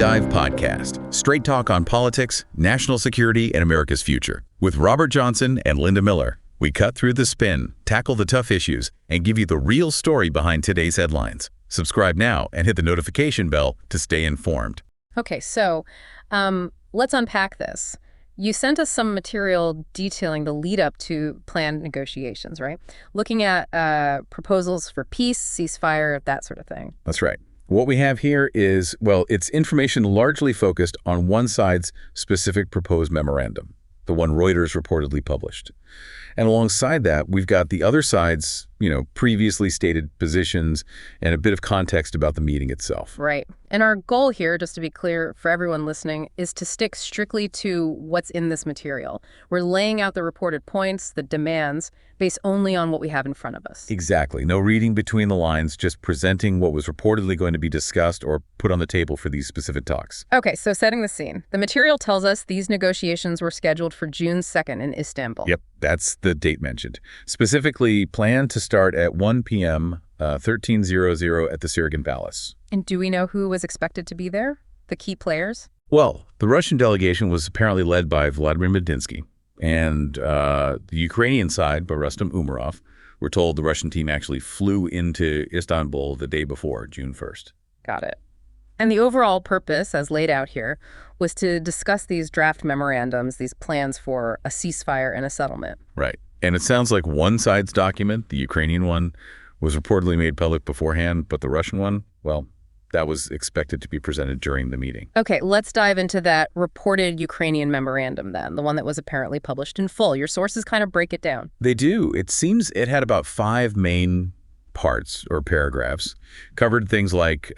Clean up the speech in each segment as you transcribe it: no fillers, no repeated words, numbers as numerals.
Dive Podcast, straight talk on politics, national security, and America's future. With Robert Johnson and Linda Miller, we cut through the spin, tackle the tough issues, and give you the real story behind today's headlines. Subscribe now and hit the notification bell to stay informed. Okay, so let's unpack this. You sent us some material detailing the lead up to planned negotiations, right? Looking at proposals for peace, ceasefire, that sort of thing. That's right. What we have here is, well, it's information largely focused on one side's specific proposed memorandum, the one Reuters reportedly published. And alongside that, we've got the other side's, previously stated positions and a bit of context about the meeting itself. Right. And our goal here, just to be clear for everyone listening, is to stick strictly to what's in this material. We're laying out the reported points, the demands, based only on what we have in front of us. Exactly. No reading between the lines, just presenting what was reportedly going to be discussed or put on the table for these specific talks. Okay, so setting the scene. The material tells us these negotiations were scheduled for June 2nd in Istanbul. Yep, that's the date mentioned. Specifically planned to start at 1 p.m., 1300 at the Sirigan Palace. And do we know who was expected to be there? The key players? Well, the Russian delegation was apparently led by Vladimir Medinsky, and the Ukrainian side by Rustem Umarov. We're told the Russian team actually flew into Istanbul the day before, June 1st. Got it. And the overall purpose, as laid out here, was to discuss these draft memorandums, these plans for a ceasefire and a settlement. Right. And it sounds like one side's document, the Ukrainian one, was reportedly made public beforehand, but the Russian one, well, that was expected to be presented during the meeting. Okay, let's dive into that reported Ukrainian memorandum then, the one that was apparently published in full. Your sources kind of break it down. They do. It seems it had about 5 main parts or paragraphs, covered things like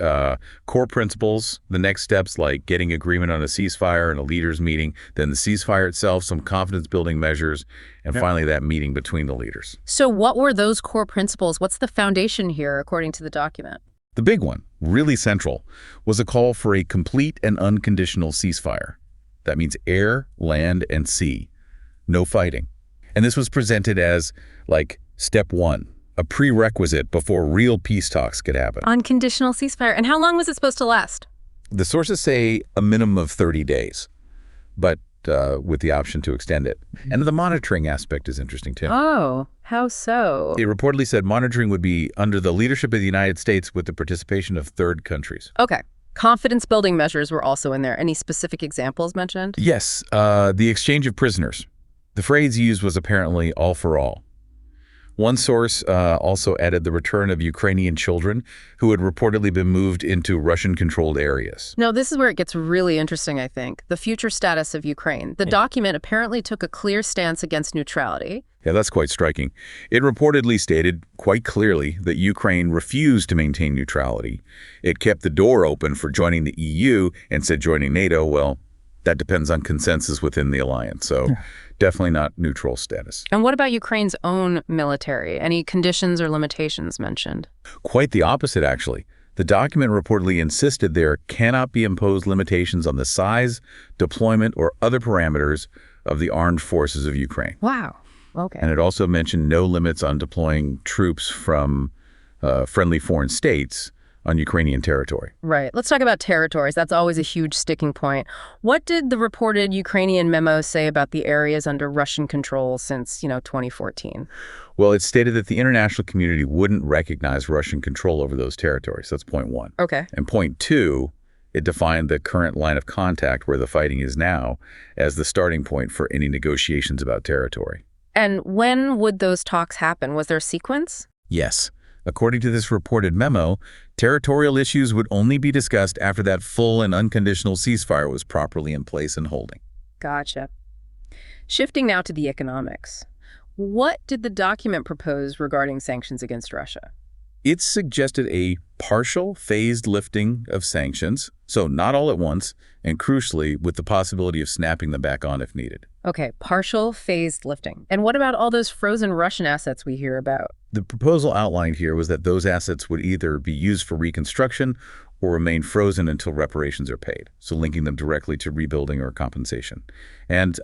core principles, the next steps like getting agreement on a ceasefire and a leaders meeting, then the ceasefire itself, some confidence building measures, and finally that meeting between the leaders. So what were those core principles? What's the foundation here according to the document? The big one, really central, was a call for a complete and unconditional ceasefire. That means air, land, and sea. No fighting. And this was presented as like step 1. A prerequisite before real peace talks could happen. Unconditional ceasefire. And how long was it supposed to last? The sources say a minimum of 30 days, but with the option to extend it. And the monitoring aspect is interesting, too. Oh, how so? It reportedly said monitoring would be under the leadership of the United States with the participation of third countries. Okay. Confidence-building measures were also in there. Any specific examples mentioned? Yes. The exchange of prisoners. The phrase used was apparently all for all. One source also added the return of Ukrainian children who had reportedly been moved into Russian-controlled areas. No, this is where it gets really interesting, I think. The future status of Ukraine. The document apparently took a clear stance against neutrality. Yeah, that's quite striking. It reportedly stated quite clearly that Ukraine refused to maintain neutrality. It kept the door open for joining the EU and said joining NATO, well, that depends on consensus within the alliance. So definitely not neutral status. And what about Ukraine's own military? Any conditions or limitations mentioned? Quite the opposite, actually. The document reportedly insisted there cannot be imposed limitations on the size, deployment, or other parameters of the armed forces of Ukraine. Wow. Okay. And it also mentioned no limits on deploying troops from friendly foreign states on Ukrainian territory. Right. Let's talk about territories. That's always a huge sticking point. What did the reported Ukrainian memo say about the areas under Russian control since, 2014? Well, it stated that the international community wouldn't recognize Russian control over those territories. That's point 1. Okay. And point 2, it defined the current line of contact where the fighting is now as the starting point for any negotiations about territory. And when would those talks happen? Was there a sequence? Yes. According to this reported memo, territorial issues would only be discussed after that full and unconditional ceasefire was properly in place and holding. Gotcha. Shifting now to the economics. What did the document propose regarding sanctions against Russia? It suggested a partial phased lifting of sanctions, so not all at once, and crucially, with the possibility of snapping them back on if needed. Okay, partial phased lifting. And what about all those frozen Russian assets we hear about? The proposal outlined here was that those assets would either be used for reconstruction or remain frozen until reparations are paid, so linking them directly to rebuilding or compensation. And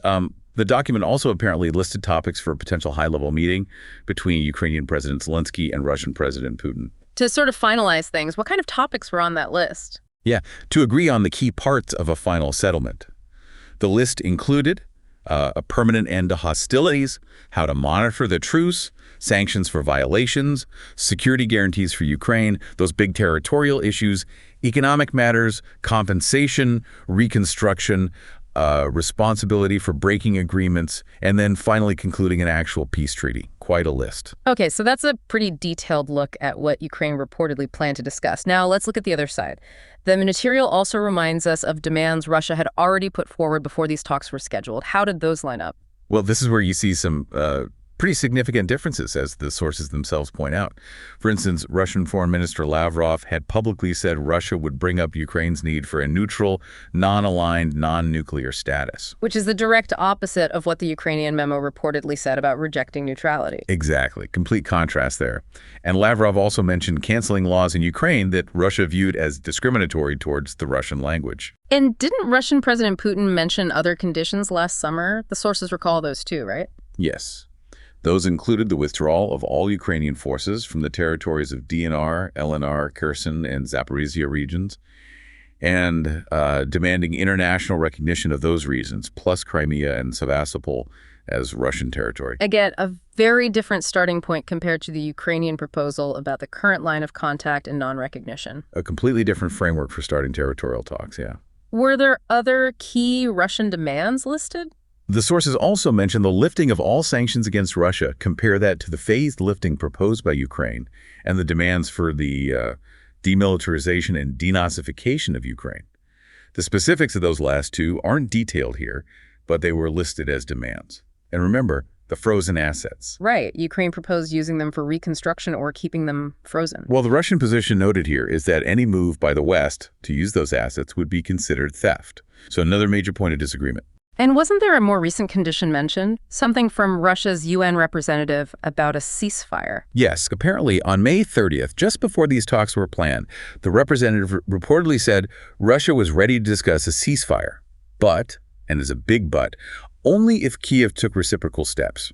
the document also apparently listed topics for a potential high-level meeting between Ukrainian President Zelensky and Russian President Putin. To sort of finalize things, what kind of topics were on that list? Yeah, to agree on the key parts of a final settlement. The list included a permanent end to hostilities, how to monitor the truce, sanctions for violations, security guarantees for Ukraine, those big territorial issues, economic matters, compensation, reconstruction, responsibility for breaking agreements, and then finally concluding an actual peace treaty. Quite a list. Okay, so that's a pretty detailed look at what Ukraine reportedly planned to discuss. Now let's look at the other side. The material also reminds us of demands Russia had already put forward before these talks were scheduled. How did those line up? Well, this is where you see some pretty significant differences, as the sources themselves point out. For instance, Russian Foreign Minister Lavrov had publicly said Russia would bring up Ukraine's need for a neutral, non-aligned, non-nuclear status. Which is the direct opposite of what the Ukrainian memo reportedly said about rejecting neutrality. Exactly. Complete contrast there. And Lavrov also mentioned canceling laws in Ukraine that Russia viewed as discriminatory towards the Russian language. And didn't Russian President Putin mention other conditions last summer? The sources recall those too, right? Yes. Those included the withdrawal of all Ukrainian forces from the territories of DNR, LNR, Kherson, and Zaporizhia regions, and demanding international recognition of those regions, plus Crimea and Sevastopol as Russian territory. Again, a very different starting point compared to the Ukrainian proposal about the current line of contact and non-recognition. A completely different framework for starting territorial talks, yeah. Were there other key Russian demands listed? The sources also mention the lifting of all sanctions against Russia. Compare that to the phased lifting proposed by Ukraine and the demands for the demilitarization and denazification of Ukraine. The specifics of those last two aren't detailed here, but they were listed as demands. And remember, the frozen assets. Right. Ukraine proposed using them for reconstruction or keeping them frozen. Well, the Russian position noted here is that any move by the West to use those assets would be considered theft. So another major point of disagreement. And wasn't there a more recent condition mentioned? Something from Russia's UN representative about a ceasefire? Yes, apparently on May 30th, just before these talks were planned, the representative reportedly said Russia was ready to discuss a ceasefire. But, and there's a big but, only if Kyiv took reciprocal steps.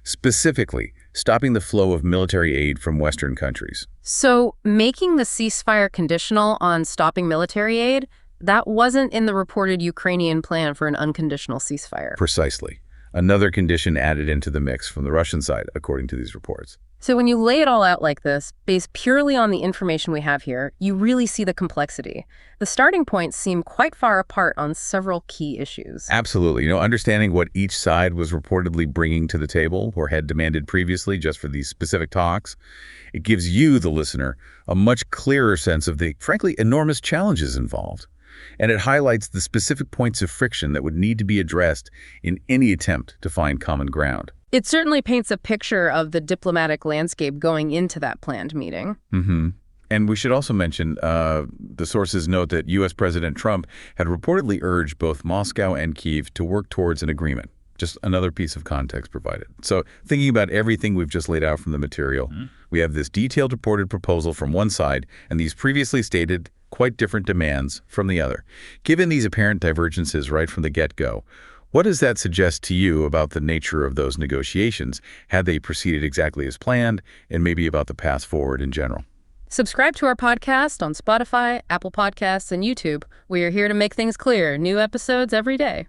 Specifically, stopping the flow of military aid from Western countries. So, making the ceasefire conditional on stopping military aid? That wasn't in the reported Ukrainian plan for an unconditional ceasefire. Precisely. Another condition added into the mix from the Russian side, according to these reports. So when you lay it all out like this, based purely on the information we have here, you really see the complexity. The starting points seem quite far apart on several key issues. Absolutely. Understanding what each side was reportedly bringing to the table or had demanded previously just for these specific talks, it gives you, the listener, a much clearer sense of the, frankly, enormous challenges involved. And it highlights the specific points of friction that would need to be addressed in any attempt to find common ground. It certainly paints a picture of the diplomatic landscape going into that planned meeting. Mm-hmm. And we should also mention the sources note that U.S. President Trump had reportedly urged both Moscow and Kyiv to work towards an agreement. Just another piece of context provided. So thinking about everything we've just laid out from the material, we have this detailed reported proposal from one side and these previously stated quite different demands from the other. Given these apparent divergences right from the get-go, what does that suggest to you about the nature of those negotiations? Had they proceeded exactly as planned, and maybe about the path forward in general? Subscribe to our podcast on Spotify, Apple Podcasts, and YouTube. We are here to make things clear. New episodes every day.